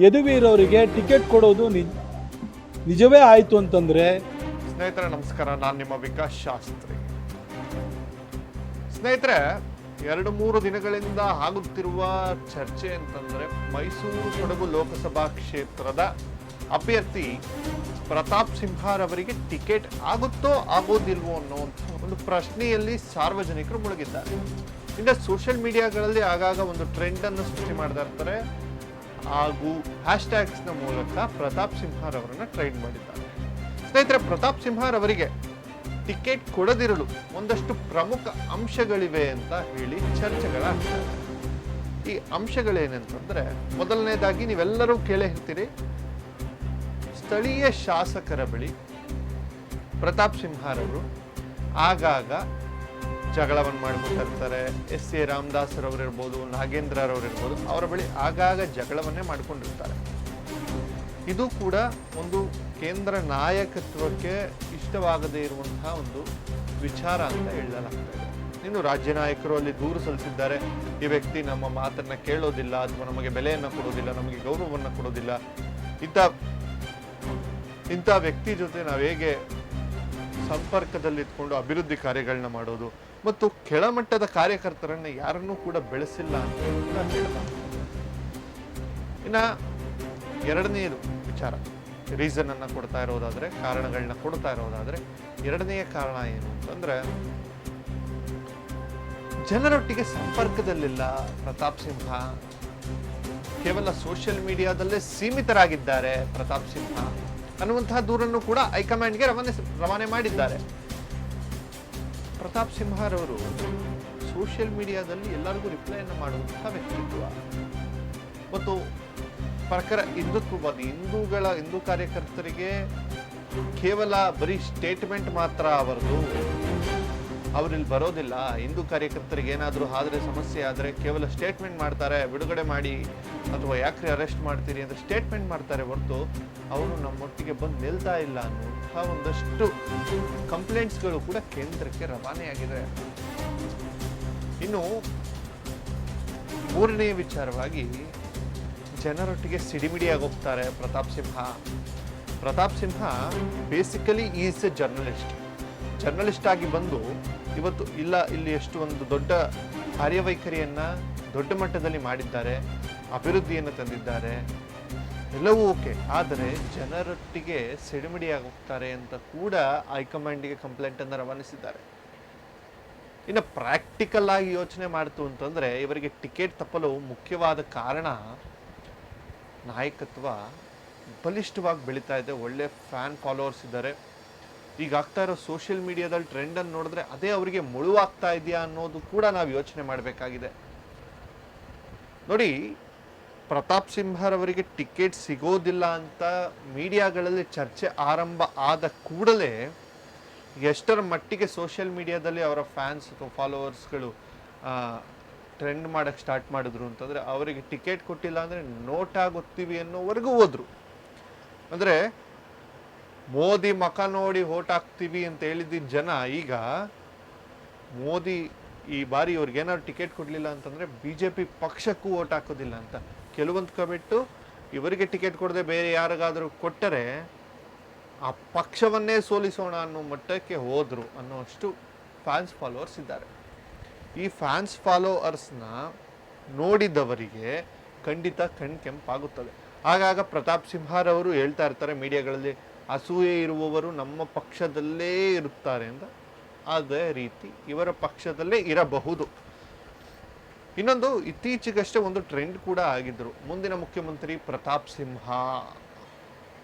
ಯದುವೀರ್ ಅವರಿಗೆ ಟಿಕೆಟ್ ಕೊಡೋದು ನಿಜವೇ ಆಯಿತು ಅಂತಂದರೆ? ಸ್ನೇಹಿತರೆ ನಮಸ್ಕಾರ, ನಾನು ನಿಮ್ಮ ವಿಕಾಸ್ ಶಾಸ್ತ್ರಿ. ಸ್ನೇಹಿತರೆ, 2-3 ದಿನಗಳಿಂದ ಆಗುತ್ತಿರುವ ಚರ್ಚೆ ಅಂತಂದ್ರೆ ಮೈಸೂರು ಕೊಡಗು ಲೋಕಸಭಾ ಕ್ಷೇತ್ರದ ಅಭ್ಯರ್ಥಿ ಪ್ರತಾಪ್ ಸಿಂಹರವರಿಗೆ ಟಿಕೆಟ್ ಆಗುತ್ತೋ ಆಗೋದಿಲ್ವೋ ಅನ್ನೋ ಒಂದು ಪ್ರಶ್ನೆಯಲ್ಲಿ ಸಾರ್ವಜನಿಕರು ಮುಳುಗಿದ್ದಾರೆ. ಇನ್ನು ಸೋಷಿಯಲ್ ಮೀಡಿಯಾಗಳಲ್ಲಿ ಆಗಾಗ ಒಂದು ಟ್ರೆಂಡ್ ಅನ್ನು ಸೃಷ್ಟಿ ಮಾಡ್ತಾ ಇರ್ತಾರೆ ಹಾಗೂ ಹ್ಯಾಶ್ಟ್ಯಾಗ್ಸ್ನ ಮೂಲಕ ಪ್ರತಾಪ್ ಸಿಂಹರವರನ್ನ ಟ್ರೆಂಡ್ ಮಾಡಿದ್ದಾರೆ. ಸ್ನೇಹಿತರೆ, ಪ್ರತಾಪ್ ಸಿಂಹರವರಿಗೆ ಟಿಕೆಟ್ ಕೊಡದಿರಲು ಒಂದಷ್ಟು ಪ್ರಮುಖ ಅಂಶಗಳಿವೆ ಅಂತ ಹೇಳಿ ಚರ್ಚೆಗಳಾಗ್ತವೆ. ಈ ಅಂಶಗಳೇನಂತಂದ್ರೆ, ಮೊದಲನೇದಾಗಿ ನೀವೆಲ್ಲರೂ ಕೇಳಿರ್ತೀರಿ, ಸ್ಥಳೀಯ ಶಾಸಕರ ಬಳಿ ಪ್ರತಾಪ್ ಸಿಂಹರವರು ಆಗಾಗ ಜಗಳವನ್ನು ಮಾಡ್ಕೊಂಡಿರ್ತಾರೆ. ಎಸ್.ಎ. ರಾಮದಾಸರವರಿರ್ಬೋದು, ನಾಗೇಂದ್ರರವರಿರ್ಬೋದು, ಅವರ ಬಳಿ ಆಗಾಗ ಜಗಳವನ್ನೇ ಮಾಡ್ಕೊಂಡಿರ್ತಾರೆ. ಇದು ಕೂಡ ಒಂದು ಕೇಂದ್ರ ನಾಯಕತ್ವಕ್ಕೆ ಇಷ್ಟವಾಗದೇ ಇರುವಂತಹ ಒಂದು ವಿಚಾರ ಅಂತ ಹೇಳಲಾಗ್ತದೆ. ಇನ್ನು ರಾಜ್ಯ ನಾಯಕರು ಅಲ್ಲಿ ದೂರು ಸಲ್ಲಿಸಿದ್ದಾರೆ, ಈ ವ್ಯಕ್ತಿ ನಮ್ಮ ಮಾತನ್ನ ಕೇಳೋದಿಲ್ಲ ಅಥವಾ ನಮಗೆ ಬೆಲೆಯನ್ನು ಕೊಡೋದಿಲ್ಲ, ನಮಗೆ ಗೌರವವನ್ನು ಕೊಡೋದಿಲ್ಲ, ಇಂಥ ವ್ಯಕ್ತಿ ಜೊತೆ ನಾವು ಹೇಗೆ ಸಂಪರ್ಕದಲ್ಲಿದ್ಕೊಂಡು ಅಭಿವೃದ್ಧಿ ಕಾರ್ಯಗಳನ್ನ ಮಾಡೋದು ಮತ್ತು ಕೆಳಮಟ್ಟದ ಕಾರ್ಯಕರ್ತರನ್ನ ಯಾರನ್ನೂ ಕೂಡ ಬೆಳೆಸಿಲ್ಲ ಅಂತ ಹೇಳಲಾಗ್ತದೆ. ಇನ್ನ ಎರಡನೆಯದು ವಿಚಾರ, ರೀಸನ್ ಅನ್ನ ಕೊಡ್ತಾ ಇರೋದಾದ್ರೆ, ಕಾರಣಗಳನ್ನ ಕೊಡ್ತಾ ಇರೋದಾದ್ರೆ, ಎರಡನೆಯ ಕಾರಣ ಏನು ಅಂತಂದ್ರೆ, ಜನರೊಟ್ಟಿಗೆ ಸಂಪರ್ಕದಲ್ಲಿಲ್ಲ ಪ್ರತಾಪ್ ಸಿಂಹ. ಕೇವಲ ಸೋಷಿಯಲ್ ಮೀಡಿಯಾದಲ್ಲೇ ಸೀಮಿತರಾಗಿದ್ದಾರೆ ಪ್ರತಾಪ್ ಸಿಂಹ ಅನ್ನುವಂತಹ ದೂರನ್ನು ಕೂಡ ಹೈಕಮಾಂಡ್ಗೆ ರವಾನೆ ಮಾಡಿದ್ದಾರೆ. ಪ್ರತಾಪ್ ಸಿಂಹರವರು ಸೋಷಿಯಲ್ ಮೀಡಿಯಾದಲ್ಲಿ ಎಲ್ಲರಿಗೂ ರಿಪ್ಲೈಯನ್ನು ಮಾಡುವಂತಹ ವ್ಯಕ್ತಿತ್ವ ಮತ್ತು ಹಿಂದುತ್ವವಾದಿ ಹಿಂದೂ ಕಾರ್ಯಕರ್ತರಿಗೆ ಕೇವಲ ಬರೀ ಸ್ಟೇಟ್ಮೆಂಟ್ ಮಾತ್ರ ಅವರಿಲ್ಲಿ ಬರೋದಿಲ್ಲ. ಹಿಂದೂ ಕಾರ್ಯಕರ್ತರಿಗೆ ಏನಾದರೂ ಆದರೆ, ಸಮಸ್ಯೆ ಆದರೆ ಕೇವಲ ಸ್ಟೇಟ್ಮೆಂಟ್ ಮಾಡ್ತಾರೆ, ಬಿಡುಗಡೆ ಮಾಡಿ ಅಥವಾ ಯಾಕ್ರಿ ಅರೆಸ್ಟ್ ಮಾಡ್ತೀರಿ ಅಂತ ಸ್ಟೇಟ್ಮೆಂಟ್ ಮಾಡ್ತಾರೆ ಹೊರತು ಅವರು ನಮ್ಮೊಟ್ಟಿಗೆ ಬಂದು ನಿಲ್ತಾ ಇಲ್ಲ ಅನ್ನುವಂತಹ ಒಂದಷ್ಟು ಕಂಪ್ಲೇಂಟ್ಸ್ಗಳು ಕೂಡ ಕೇಂದ್ರಕ್ಕೆ ರವಾನೆಯಾಗಿದೆ. ಇನ್ನು ಮೂರನೇ ವಿಚಾರವಾಗಿ, ಜನರೊಟ್ಟಿಗೆ ಸಿಡಿಮಿಡಿಯಾಗಿ ಹೋಗ್ತಾರೆ Pratap Simha. Pratap Simha basically is A journalist ಆಗಿ ಬಂದು ಇವತ್ತು ಇಲ್ಲಿ ಎಷ್ಟು ಒಂದು ದೊಡ್ಡ ಕಾರ್ಯವೈಖರಿಯನ್ನ ದೊಡ್ಡ ಮಟ್ಟದಲ್ಲಿ ಮಾಡಿದ್ದಾರೆ, ಅಭಿವೃದ್ಧಿಯನ್ನು ತಂದಿದ್ದಾರೆ, ಎಲ್ಲವೂ ಓಕೆ. ಆದರೆ ಜನರೊಟ್ಟಿಗೆ ಸಿಡಿಮಿಡಿಯಾಗಿ ಹೋಗ್ತಾರೆ ಅಂತ ಕೂಡ ಹೈಕಮಾಂಡ್ಗೆ ಕಂಪ್ಲೇಂಟ್ ಅನ್ನು ರವಾನಿಸಿದ್ದಾರೆ. ಇನ್ನು ಪ್ರಾಕ್ಟಿಕಲ್ ಆಗಿ ಯೋಚನೆ ಮಾಡ್ತು ಅಂತಂದ್ರೆ, ಇವರಿಗೆ ಟಿಕೆಟ್ ತಪ್ಪಲು ಮುಖ್ಯವಾದ ಕಾರಣ ನಾಯಕತ್ವ ಬಲಿಷ್ಠವಾಗಿ ಬೆಳೀತಾ ಇದೆ, ಒಳ್ಳೆ ಫ್ಯಾನ್ ಫಾಲೋವರ್ಸ್ ಇದ್ದಾರೆ. ಈಗ ಆಗ್ತಾ ಇರೋ ಸೋಷಿಯಲ್ ಮೀಡಿಯಾದಲ್ಲಿ ಟ್ರೆಂಡ್ ಅನ್ನು ನೋಡಿದ್ರೆ ಅದೇ ಅವರಿಗೆ ಮುಳುವಾಗ್ತಾ ಇದೆಯಾ ಅನ್ನೋದು ಕೂಡ ನಾವು ಯೋಚನೆ ಮಾಡಬೇಕಾಗಿದೆ. ನೋಡಿ, ಪ್ರತಾಪ್ ಸಿಂಹರವರಿಗೆ ಟಿಕೆಟ್ ಸಿಗೋದಿಲ್ಲ ಅಂತ ಮೀಡಿಯಾಗಳಲ್ಲಿ ಚರ್ಚೆ ಆರಂಭ ಆದ ಕೂಡಲೇ ಎಷ್ಟರ ಮಟ್ಟಿಗೆ ಸೋಷಿಯಲ್ ಮೀಡಿಯಾದಲ್ಲಿ ಅವರ ಫ್ಯಾನ್ಸ್ ಅಥವಾ ಫಾಲೋವರ್ಸ್ಗಳು ಟ್ರೆಂಡ್ ಮಾಡಕ್ಕೆ ಸ್ಟಾರ್ಟ್ ಮಾಡಿದ್ರು ಅಂತಂದರೆ, ಅವರಿಗೆ ಟಿಕೆಟ್ ಕೊಟ್ಟಿಲ್ಲ ಅಂದರೆ ನೋಟಾ ಗೊತ್ತೀವಿ ಅನ್ನೋವರೆಗೂ ಹೋದ್ರು. ಅಂದರೆ ಮೋದಿ ಮಖ ನೋಡಿ ಓಟ್ ಹಾಕ್ತೀವಿ ಅಂತ ಹೇಳಿದ್ದ ಜನ ಈಗ ಮೋದಿ ಈ ಬಾರಿ ಇವ್ರಿಗೇನಾದ್ರು ಟಿಕೆಟ್ ಕೊಡಲಿಲ್ಲ ಅಂತಂದರೆ BJP ಪಕ್ಷಕ್ಕೂ ಓಟ್ ಹಾಕೋದಿಲ್ಲ ಅಂತ ಕೆಲವೊಂದು ಕಮಿಟ್ಟು ಇವರಿಗೆ ಟಿಕೆಟ್ ಕೊಡದೆ ಬೇರೆ ಯಾರಿಗಾದರೂ ಕೊಟ್ಟರೆ ಆ ಪಕ್ಷವನ್ನೇ ಸೋಲಿಸೋಣ ಅನ್ನೋ ಮಟ್ಟಕ್ಕೆ ಹೋದ್ರು ಅನ್ನೋಷ್ಟು ಫ್ಯಾನ್ಸ್ ಫಾಲೋವರ್ಸ್ ಇದ್ದಾರೆ. ಈ ಫ್ಯಾನ್ಸ್ ಫಾಲೋವರ್ಸ್ನ ನೋಡಿದವರಿಗೆ ಖಂಡಿತ ಕೆಂಪಾಗುತ್ತದೆ. ಆಗಾಗ ಪ್ರತಾಪ್ ಸಿಂಹರವರು ಹೇಳ್ತಾ ಇರ್ತಾರೆ ಮೀಡಿಯಾಗಳಲ್ಲಿ, ಅಸೂಯೆ ಇರುವವರು ನಮ್ಮ ಪಕ್ಷದಲ್ಲೇ ಇರುತ್ತಾರೆ ಅಂತ. ಅದೇ ರೀತಿ ಇವರ ಪಕ್ಷದಲ್ಲೇ ಇರಬಹುದು. ಇನ್ನೊಂದು, ಇತ್ತೀಚೆಗಷ್ಟೇ ಒಂದು ಟ್ರೆಂಡ್ ಕೂಡ ಆಗಿದ್ರು, ಮುಂದಿನ ಮುಖ್ಯಮಂತ್ರಿ ಪ್ರತಾಪ್ ಸಿಂಹ,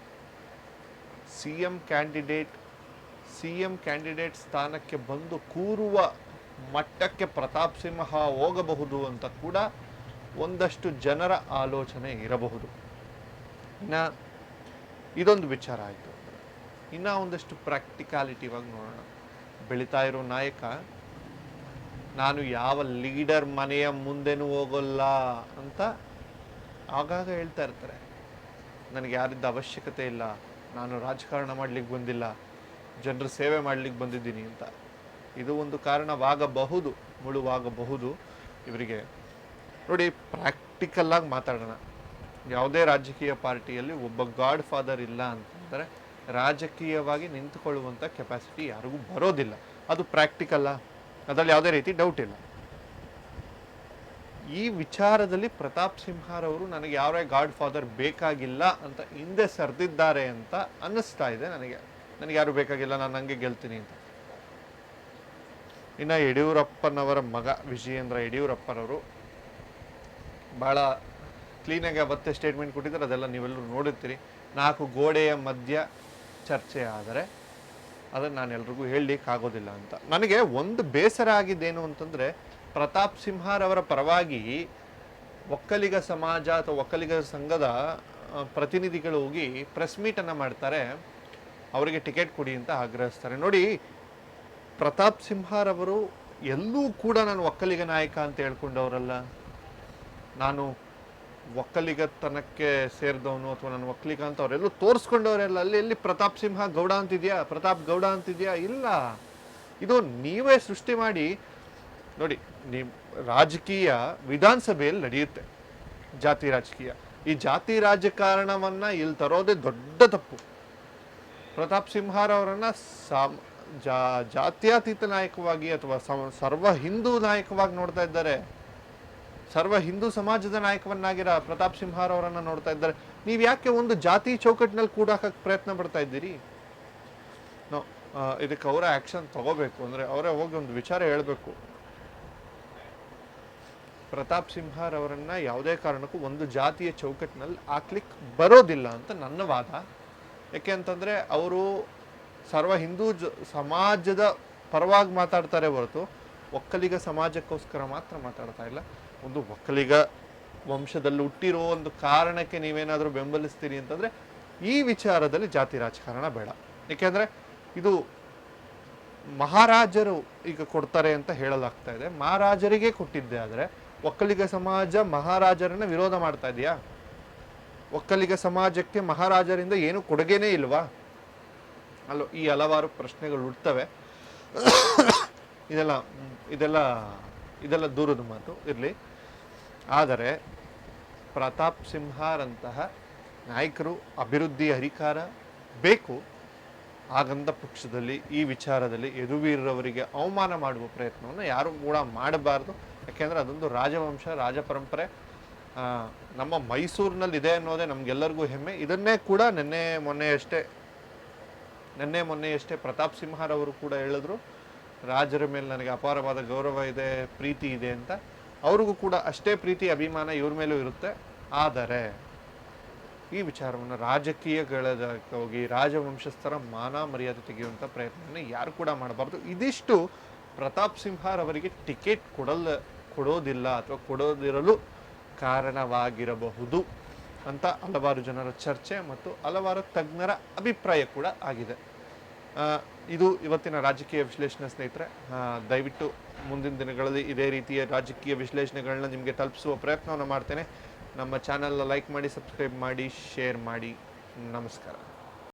ಸಿಎಂ ಕ್ಯಾಂಡಿಡೇಟ್ ಸ್ಥಾನಕ್ಕೆ ಬಂದು ಕೂರುವ ಮಟ್ಟಕ್ಕೆ ಪ್ರತಾಪ್ ಸಿಂಹ ಹೋಗಬಹುದು ಅಂತ ಕೂಡ ಒಂದಷ್ಟು ಜನರ ಆಲೋಚನೆ ಇರಬಹುದು. ಇನ್ನು ಇದೊಂದು ವಿಚಾರ ಆಯಿತು. ಇನ್ನು ಒಂದಷ್ಟು ಪ್ರಾಕ್ಟಿಕಾಲಿಟಿವಾಗಿ ನೋಡೋಣ. ಬೆಳೀತಾ ಇರೋ ನಾಯಕ, ನಾನು ಯಾವ ಲೀಡರ್ ಮನೆಯ ಮುಂದೆನೂ ಹೋಗೋಲ್ಲ ಅಂತ ಆಗಾಗ ಹೇಳ್ತಾ ಇರ್ತಾರೆ. ನನಗೆ ಯಾರಿದ್ದ ಅವಶ್ಯಕತೆ ಇಲ್ಲ, ನಾನು ರಾಜಕಾರಣ ಮಾಡ್ಲಿಕ್ಕೆ ಬಂದಿಲ್ಲ, ಜನರ ಸೇವೆ ಮಾಡ್ಲಿಕ್ಕೆ ಬಂದಿದ್ದೀನಿ ಅಂತ. ಇದು ಒಂದು ಕಾರಣವಾಗಬಹುದು, ಮುಳುವಾಗಬಹುದು ಇವರಿಗೆ. ನೋಡಿ, ಪ್ರಾಕ್ಟಿಕಲ್ ಆಗಿ ಮಾತಾಡೋಣ. ಯಾವುದೇ ರಾಜಕೀಯ ಪಾರ್ಟಿಯಲ್ಲಿ ಒಬ್ಬ ಗಾಡ್ ಫಾದರ್ ಇಲ್ಲ ಅಂತಂದರೆ ರಾಜಕೀಯವಾಗಿ ನಿಂತುಕೊಳ್ಳುವಂಥ ಕೆಪಾಸಿಟಿ ಯಾರಿಗೂ ಬರೋದಿಲ್ಲ. ಅದು ಪ್ರಾಕ್ಟಿಕಲ್ಲ, ಅದರಲ್ಲಿ ಯಾವುದೇ ರೀತಿ ಡೌಟ್ ಇಲ್ಲ. ಈ ವಿಚಾರದಲ್ಲಿ ಪ್ರತಾಪ್ ಸಿಂಹರವರು ನನಗೆ ಯಾರೇ ಗಾಡ್ ಫಾದರ್ ಬೇಕಾಗಿಲ್ಲ ಅಂತ ಹಿಂದೆ ಸರಿದಿದ್ದಾರೆ ಅಂತ ಅನ್ನಿಸ್ತಾ ಇದೆ ನನಗೆ ಯಾರು ಬೇಕಾಗಿಲ್ಲ, ನಾನು ಹಂಗೆ ಗೆಲ್ತೀನಿ ಅಂತ. ಇನ್ನು ಯಡಿಯೂರಪ್ಪನವರ ಮಗ ವಿಜಯೇಂದ್ರ ಯಡಿಯೂರಪ್ಪನವರು ಭಾಳ ಕ್ಲೀನಾಗಿ ಅವತ್ತೇ ಸ್ಟೇಟ್ಮೆಂಟ್ ಕೊಟ್ಟಿದ್ದಾರೆ, ಅದೆಲ್ಲ ನೀವೆಲ್ಲರೂ ನೋಡಿರ್ತೀರಿ. 4 ಗೋಡೆಯ ಮಧ್ಯ ಚರ್ಚೆ ಆದರೆ ಅದನ್ನು ನಾನು ಎಲ್ರಿಗೂ ಹೇಳಲಿಕ್ಕಾಗೋದಿಲ್ಲ ಅಂತ. ನನಗೆ ಒಂದು ಬೇಸರ ಆಗಿದ್ದೇನು ಅಂತಂದರೆ, ಪ್ರತಾಪ್ ಸಿಂಹರವರ ಪರವಾಗಿ ಒಕ್ಕಲಿಗ ಸಮಾಜ ಅಥವಾ ಒಕ್ಕಲಿಗ ಸಂಘದ ಪ್ರತಿನಿಧಿಗಳು ಹೋಗಿ ಪ್ರೆಸ್ ಮೀಟನ್ನು ಮಾಡ್ತಾರೆ, ಅವರಿಗೆ ಟಿಕೆಟ್ ಕೊಡಿ ಅಂತ ಆಗ್ರಹಿಸ್ತಾರೆ. ನೋಡಿ, ಪ್ರತಾಪ್ ಸಿಂಹರವರು ಎಲ್ಲೂ ಕೂಡ ನಾನು ಒಕ್ಕಲಿಗ ನಾಯಕ ಅಂತ ಹೇಳ್ಕೊಂಡವರಲ್ಲ, ನಾನು ಒಕ್ಕಲಿಗತನಕ್ಕೆ ಸೇರಿದವನು ಅಥವಾ ನಾನು ಒಕ್ಕಲಿಗ ಅಂತ ಅವರೆಲ್ಲೂ ತೋರಿಸ್ಕೊಂಡವರೆಲ್ಲ. ಎಲ್ಲಿ ಪ್ರತಾಪ್ ಸಿಂಹ ಗೌಡ ಅಂತಿದೆಯಾ, ಪ್ರತಾಪ್ ಗೌಡ ಅಂತಿದೆಯಾ? ಇಲ್ಲ, ಇದು ನೀವೇ ಸೃಷ್ಟಿ ಮಾಡಿ. ನೋಡಿ, ರಾಜಕೀಯ ವಿಧಾನಸಭೆಯಲ್ಲಿ ನಡೆಯುತ್ತೆ, ಜಾತಿ ರಾಜಕೀಯ. ಈ ಜಾತಿ ರಾಜಕಾರಣವನ್ನ ಇಲ್ಲಿ ತರೋದೇ ದೊಡ್ಡ ತಪ್ಪು. ಪ್ರತಾಪ್ ಸಿಂಹರವರನ್ನ ಜಾತ್ಯತೀತ ನಾಯಕವಾಗಿ ಅಥವಾ ಸರ್ವ ಹಿಂದೂ ನಾಯಕವಾಗಿ ನೋಡ್ತಾ ಇದ್ದಾರೆ. ಸರ್ವ ಹಿಂದೂ ಸಮಾಜದ ನಾಯಕವನ್ನಾಗಿರ ಪ್ರತಾಪ್ ಸಿಂಹರವರನ್ನ ನೋಡ್ತಾ ಇದ್ದಾರೆ. ನೀವು ಯಾಕೆ ಒಂದು ಜಾತಿ ಚೌಕಟ್ಟಿನಲ್ಲಿ ಕೂಡಾಕಕ್ಕೆ ಪ್ರಯತ್ನ ಪಡ್ತಾ ಇದ್ದೀರಿ? ಇದಕ್ಕೆ ಅವರ ಆಕ್ಷನ್ ತಗೋಬೇಕು. ಅಂದ್ರೆ ಅವರೇ ಹೋಗಿ ಒಂದು ವಿಚಾರ ಹೇಳಬೇಕು. ಪ್ರತಾಪ್ ಸಿಂಹರವರನ್ನ ಯಾವುದೇ ಕಾರಣಕ್ಕೂ ಒಂದು ಜಾತಿಯ ಚೌಕಟ್ಟಿನಲ್ಲಿ ಹಾಕ್ಲಿಕ್ಕೆ ಬರೋದಿಲ್ಲ ಅಂತ ನನ್ನ ವಾದ. ಯಾಕೆ ಅಂತಂದ್ರೆ ಅವರು ಸರ್ವ ಹಿಂದೂ ಸಮಾಜದ ಪರವಾಗಿ ಮಾತಾಡ್ತಾರೆ ಹೊರತು ಒಕ್ಕಲಿಗ ಸಮಾಜಕ್ಕೋಸ್ಕರ ಮಾತ್ರ ಮಾತಾಡ್ತಾ ಇಲ್ಲ. ಒಂದು ಒಕ್ಕಲಿಗ ವಂಶದಲ್ಲಿ ಹುಟ್ಟಿರೋ ಒಂದು ಕಾರಣಕ್ಕೆ ನೀವೇನಾದರೂ ಬೆಂಬಲಿಸ್ತೀರಿ ಅಂತಂದ್ರೆ ಈ ವಿಚಾರದಲ್ಲಿ ಜಾತಿ ರಾಜಕಾರಣ ಬೇಡ. ಏಕೆಂದ್ರೆ ಇದು ಮಹಾರಾಜರು ಈಗ ಕೊಡ್ತಾರೆ ಅಂತ ಹೇಳಲಾಗ್ತಾ ಇದೆ. ಮಹಾರಾಜರಿಗೆ ಕೊಟ್ಟಿದ್ದೆ ಆದರೆ ಒಕ್ಕಲಿಗ ಸಮಾಜ ಮಹಾರಾಜರನ್ನ ವಿರೋಧ ಮಾಡ್ತಾ ಇದೆಯಾ? ಒಕ್ಕಲಿಗ ಸಮಾಜಕ್ಕೆ ಮಹಾರಾಜರಿಂದ ಏನು ಕೊಡುಗೆನೇ ಇಲ್ವಾ? ಅಲ್ಲೋ ಈ ಹಲವಾರು ಪ್ರಶ್ನೆಗಳು ಹುಡ್ತವೆ. ಇದೆಲ್ಲ ದೂರದ ಮಾತು ಇರಲಿ. ಆದರೆ ಪ್ರತಾಪ್ ಸಿಂಹರಂತಹ ನಾಯಕರು ಅಭಿವೃದ್ಧಿ ಅಧಿಕಾರ ಬೇಕು. ಹಾಗಂದ ಪಕ್ಷದಲ್ಲಿ ಈ ವಿಚಾರದಲ್ಲಿ ಯದುವೀರರವರಿಗೆ ಅವಮಾನ ಮಾಡುವ ಪ್ರಯತ್ನವನ್ನು ಯಾರು ಕೂಡ ಮಾಡಬಾರ್ದು. ಯಾಕೆಂದರೆ ಅದೊಂದು ರಾಜವಂಶ, ರಾಜ ಪರಂಪರೆ ನಮ್ಮ ಮೈಸೂರಿನಲ್ಲಿ ಇದೆ ಅನ್ನೋದೇ ನಮಗೆಲ್ಲರಿಗೂ ಹೆಮ್ಮೆ. ಇದನ್ನೇ ಕೂಡ ನಿನ್ನೆ ಮೊನ್ನೆಯಷ್ಟೇ ಪ್ರತಾಪ್ ಸಿಂಹರವರು ಕೂಡ ಹೇಳಿದ್ರು, ರಾಜರ ಮೇಲೆ ನನಗೆ ಅಪಾರವಾದ ಗೌರವ ಇದೆ, ಪ್ರೀತಿ ಇದೆ ಅಂತ. ಅವ್ರಿಗೂ ಕೂಡ ಅಷ್ಟೇ ಪ್ರೀತಿ ಅಭಿಮಾನ ಇವ್ರ ಮೇಲೂ ಇರುತ್ತೆ. ಆದರೆ ಈ ವಿಚಾರವನ್ನು ರಾಜಕೀಯಗಳಕ್ಕೆ ಹೋಗಿ ರಾಜವಂಶಸ್ಥರ ಮಾನ ಮರ್ಯಾದೆ ತೆಗೆಯುವಂಥ ಪ್ರಯತ್ನವನ್ನು ಯಾರು ಕೂಡ ಮಾಡಬಾರ್ದು. ಇದಿಷ್ಟು ಪ್ರತಾಪ್ ಸಿಂಹರವರಿಗೆ ಟಿಕೆಟ್ ಕೊಡೋದಿಲ್ಲ ಅಥವಾ ಕೊಡೋದಿರಲು ಕಾರಣವಾಗಿರಬಹುದು ಅಂತ ಹಲವಾರು ಜನರ ಚರ್ಚೆ ಮತ್ತು ಹಲವಾರು ತಜ್ಞರ ಅಭಿಪ್ರಾಯ ಕೂಡ ಆಗಿದೆ. ಇದು ಇವತ್ತಿನ ರಾಜಕೀಯ ವಿಶ್ಲೇಷಣೆ ಸ್ನೇಹಿತರೆ. ದಯವಿಟ್ಟು ಮುಂದಿನ ದಿನಗಳಲ್ಲಿ ಇದೇ ರೀತಿಯ ರಾಜಕೀಯ ವಿಶ್ಲೇಷಣೆಗಳನ್ನ ನಿಮಗೆ ತಲುಪಿಸುವ ಪ್ರಯತ್ನವನ್ನು ಮಾಡ್ತೇನೆ. ನಮ್ಮ ಚಾನಲ್ನ ಲೈಕ್ ಮಾಡಿ, ಸಬ್ಸ್ಕ್ರೈಬ್ ಮಾಡಿ, ಶೇರ್ ಮಾಡಿ. ನಮಸ್ಕಾರ.